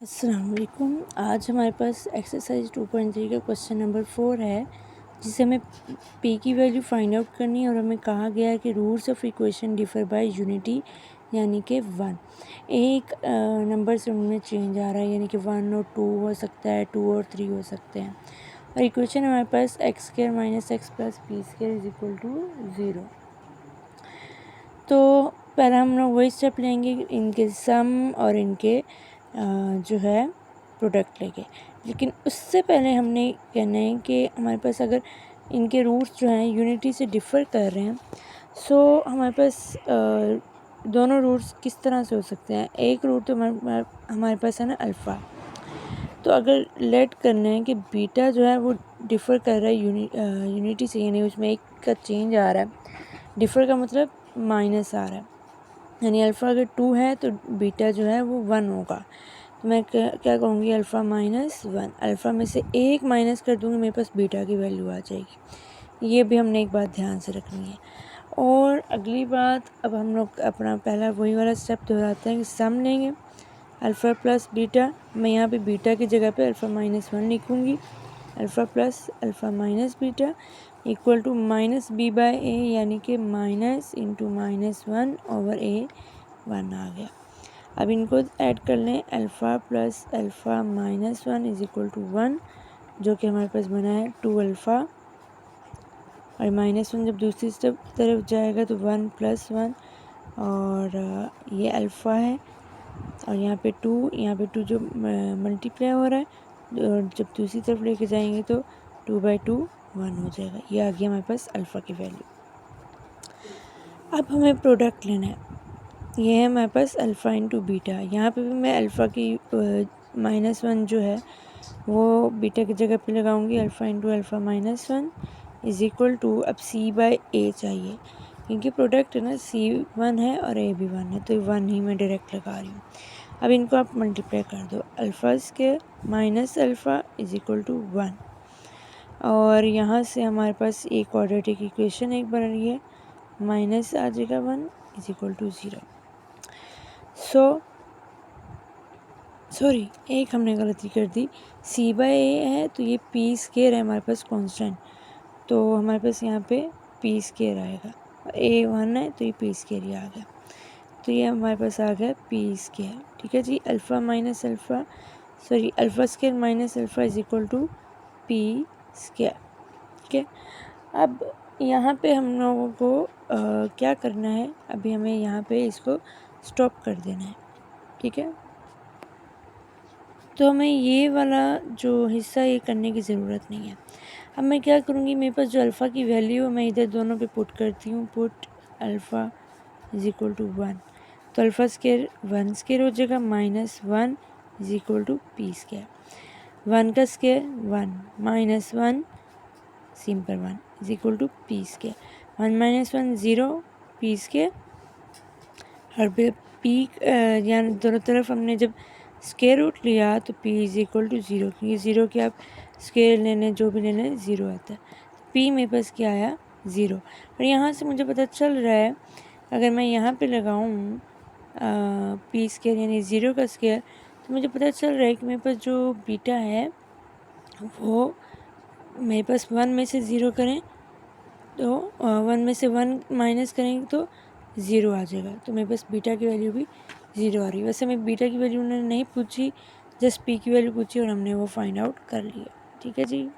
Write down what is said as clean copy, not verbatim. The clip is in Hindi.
अस्सलाम वालेकुम। आज हमारे पास एक्सरसाइज 2.3 का क्वेश्चन नंबर 4 है, जिसे हमें पी की वैल्यू फाइंड आउट करनी है और हमें कहा गया है कि roots of equation differ by unity यानी कि 1। एक नंबर से उनमें चेंज आ रहा है, यानी कि 1 और 2 हो सकता है, 2 और 3 हो सकते हैं। और इक्वेशन हमारे पास X square minus X plus P square is equal to 0। तो पहला हम लोग वही स्टेप लेंगे, इनके सम और इनके जो है प्रोडक्ट लेंगे। लेकिन उससे पहले हमने कहना है कि हमारे पास अगर इनके रूट्स जो हैं यूनिटी से डिफ़र कर रहे हैं, सो हमारे पास दोनों रूट्स किस तरह से हो सकते हैं। एक रूट तो हमारे पास है ना अल्फ़ा। तो अगर लेट करना है कि बीटा जो है वो डिफ़र कर रहा है यूनिटी से, यानी उसमें एक का चेंज आ रहा है। डिफ़र का मतलब माइनस आ रहा है, यानी अल्फ़ा अगर 2 है तो बीटा जो है वो 1 होगा। तो मैं क्या कहूँगी, अल्फ़ा माइनस 1। अल्फ़ा में से एक माइनस कर दूँगी, मेरे पास बीटा की वैल्यू आ जाएगी। ये भी हमने एक बात ध्यान से रखनी है। और अगली बात, अब हम लोग अपना पहला वही वाला स्टेप दोहराते हैं कि सम लेंगे अल्फ़ा प्लस बीटा। मैं यहाँ पे बीटा की जगह पे अल्फ़ा माइनस 1 लिखूँगी। Alpha plus alpha minus beta equal to minus B by A, यानी कि minus into minus 1 over A 1 आ गया। अब इनको ऐड कर लें, alpha plus alpha minus 1 is equal to 1, जो कि हमारे पास बना है 2 अल्फ़ा। और माइनस 1 जब दूसरी तरफ जाएगा तो 1 प्लस 1, और ये अल्फ़ा है और यहाँ पे 2 जो मल्टीप्लाई हो रहा है, और जब दूसरी तरफ लेके जाएंगे तो 2/2 1 हो जाएगा। ये आ गया हमारे पास अल्फ़ा की वैल्यू। अब हमें प्रोडक्ट लेना है, ये है हमारे पास अल्फ़ा इंटू बीटा। यहाँ पे भी मैं अल्फ़ा की माइनस 1 जो है वो बीटा की जगह पे लगाऊंगी। Alpha into alpha minus 1 is equal to, अब सी बाय ए चाहिए क्योंकि प्रोडक्ट है ना, सी 1 है और ए भी 1 है, तो 1 ही मैं डायरेक्ट लगा रही हूँ। अब इनको आप मल्टीप्लाई कर दो, alpha square minus alpha is equal to 1, और यहाँ से हमारे पास एक क्वाड्रेटिक इक्वेशन एक बन रही है, माइनस आ जाएगा 1 इज इक्वल टू 0। सॉरी, एक हमने गलती कर दी, सी बाय ए है तो ये पी स्क्वायर है हमारे पास कांस्टेंट, तो हमारे पास यहाँ पे पी स्क्वायर आएगा। ए 1 है तो ये पी स्क्वायर ही आ गया, तो ये हमारे पास आ गया पी स्क्वायर। ठीक है जी, alpha square minus alpha is equal to P square. ठीक है, अब यहाँ पे हम लोगों को क्या करना है, अभी हमें यहाँ पे इसको स्टॉप कर देना है। ठीक है, तो हमें ये वाला जो हिस्सा ये करने की ज़रूरत नहीं है। अब मैं क्या करूँगी, मेरे पास जो अल्फ़ा की वैल्यू है मैं इधर दोनों पे पुट करती हूँ, put alpha is equal to 1, तो अल्फ़ा स्क्वायर 1 स्क्वायर हो जाएगा, minus 1 is equal to P square. 1 का square 1 minus 1 simple 1 is equal to P square. 1 minus 1 0, P square. हर पी यानी दोनों तरफ हमने जब स्क्वायर रूट लिया तो p इज इक्वल टू 0, क्योंकि 0 के आप स्क्वायर लेने जो भी लेने 0 आता है। p मेरे पास क्या आया 0, और यहाँ से मुझे पता चल रहा है अगर मैं यहाँ पे लगाऊँ p स्क्वायर यानी 0 का स्क्वायर, तो मुझे पता चल रहा है कि मेरे पास जो बीटा है वो मेरे पास 1 में से 0 करें तो 1 में से 1 माइनस करेंगे तो 0 आ जाएगा, तो मेरे पास बीटा की वैल्यू भी 0 आ रही है। वैसे मैं बीटा की वैल्यू उन्होंने नहीं पूछी, जस्ट पी की वैल्यू पूछी और हमने वो फाइंड आउट कर लिया। ठीक है जी।